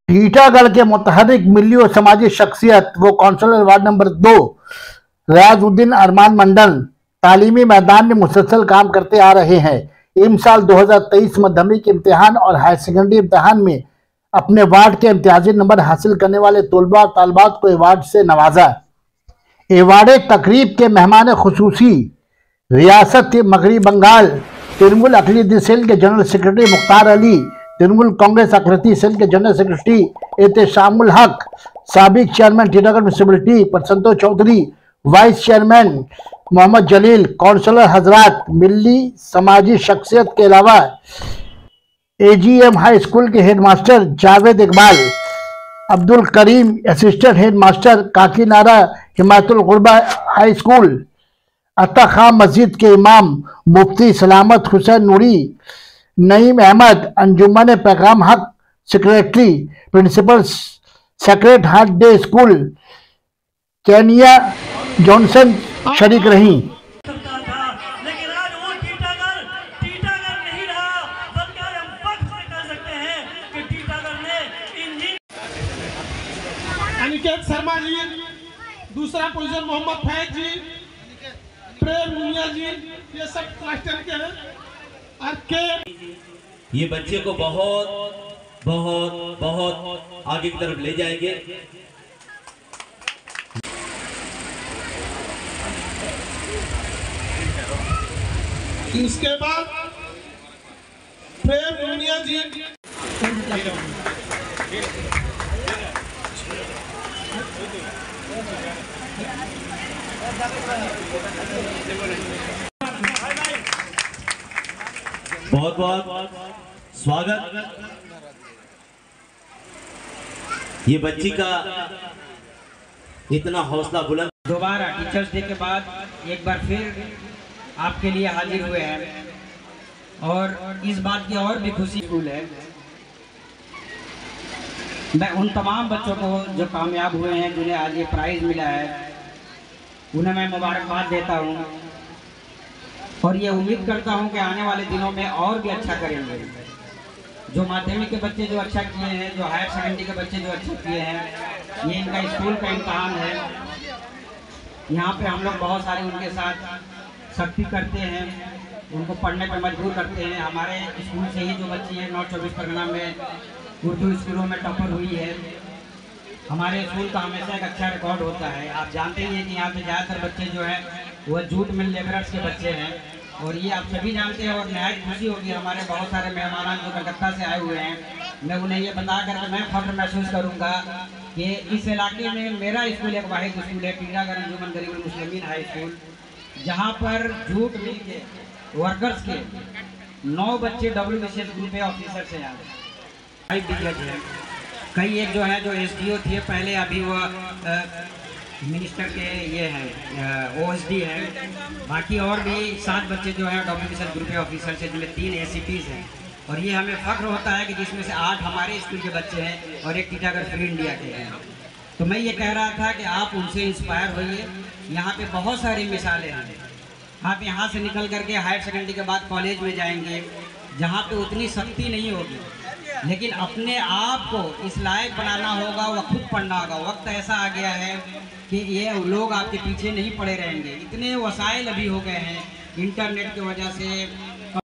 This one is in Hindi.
टीटागढ़ के मुतहर्रिक मिली और समाजी शख्सियत व काउंसलर वार्ड नंबर 2 रियाजुद्दीन अरमान मंडल तालीमी मैदान में मुसलसल काम करते आ रहे हैं। इमसाल 2023 माध्यमिक के इम्तिहान और हायर सेकेंडरी इम्तिहान में अपने वार्ड के इम्तियाजी नंबर हासिल करने वाले तलबा और तालिबात को अवार्ड से नवाजा। अवार्ड तकरीब के मेहमान खुसूसी रियासत मगरबी बंगाल तृणमूल अक़लियती सेल के जनरल सेक्रेटरी मुख्तार अली, तृणमूल कांग्रेस अक़लियती सेल के जनरल सेक्रेटरी एहतेशामुल हक, साबिक chairman Titagarh municipality Prasantosh Chowdhury, vice chairman Mohammad Jalil, councillor हजरात, मिली समाजी शख्सियत के अलावा AGM हाई स्कूल के headmaster Javed Iqbal, Abdul Karim assistant headmaster Kakinara Himayatul Ghurba high school, अता खां मस्जिद के इमाम मुफ्ती सलामत हुसैन नूरी, Naeem Ahmad Anjuman Paigham Haq secretary, principal Sacred Heart Day School Kenia Johnson शरीक रही। अनिकेत शर्मा जी, दूसरा पोजीशन मोहम्मद फैज जी, प्रेम मुनिया जी, ये सब क्लस्टर के हैं। और के ये बच्चे को बहुत बहुत बहुत आगे की तरफ ले जाएंगे। इसके बाद प्रेम मुनिया जी, बहुत बहुत स्वागत। ये बच्ची का इतना हौसला बुलंद। दोबारा टीचर्स डे के बाद एक बार फिर आपके लिए हाजिर हुए हैं और इस बात की और भी खुशी स्कूल है। मैं उन तमाम बच्चों को जो कामयाब हुए हैं, जिन्हें आज ये प्राइज़ मिला है, उन्हें मैं मुबारकबाद देता हूँ और ये उम्मीद करता हूँ कि आने वाले दिनों में और भी अच्छा करेंगे। जो माध्यमिक के बच्चे जो अच्छा किए हैं, जो हायर सेकेंडरी के बच्चे जो अच्छा किए हैं, ये इनका स्कूल का इम्तहान है। यहाँ पे हम लोग बहुत सारे उनके साथ सख्ती करते हैं, उनको पढ़ने पर मजबूर करते हैं। हमारे स्कूल से ही जो बच्ची है नॉर्थ 24 परगना में उर्दू स्कूलों में टॉपर हुई है। हमारे स्कूल का हमेशा एक अच्छा रिकॉर्ड होता है। आप जानते ही हैं कि यहाँ पे ज़्यादातर बच्चे जो हैं वो जूट मिल लेबरर्स के बच्चे हैं और ये आप सभी जानते हैं। और नहायत खुशी होगी, हमारे बहुत सारे मेहमान जो कलकत्ता से आए हुए हैं, मैं उन्हें ये बता करके मैं फख्र महसूस करूँगा कि इस इलाके में मेरा स्कूल एक वाहिद स्कूल है, टीटागढ़ अंजुमन गरीबुल मुस्लिमीन हाई स्कूल, जहाँ पर जूट मिल के वर्कर्स के 9 बच्चे WBCS ग्रुप ऑफिसर से आए हैं। कई एक जो है जो SDO थे पहले, अभी वो मिनिस्टर के ये हैं OSD है। बाकी और भी 7 बच्चे जो हैं WBCS ग्रुप ऑफिसर से, जिनमें 3 ACPs हैं। और ये हमें फख्र होता है कि जिसमें से 8 हमारे स्कूल के बच्चे हैं और 1 टीटागढ़ फ्री इंडिया के हैं। तो मैं ये कह रहा था कि आप उनसे इंस्पायर होइए। यहाँ पे बहुत सारी मिसालें हैं। आप यहाँ से निकल करके हायर सेकेंडरी के बाद कॉलेज में जाएंगे, जहाँ पे उतनी सख्ती नहीं होगी, लेकिन अपने आप को इस लायक बनाना होगा, वह खुद पढ़ना होगा। वक्त ऐसा आ गया है कि ये लोग आपके पीछे नहीं पड़े रहेंगे। इतने वसाइल अभी हो गए हैं इंटरनेट की वजह से,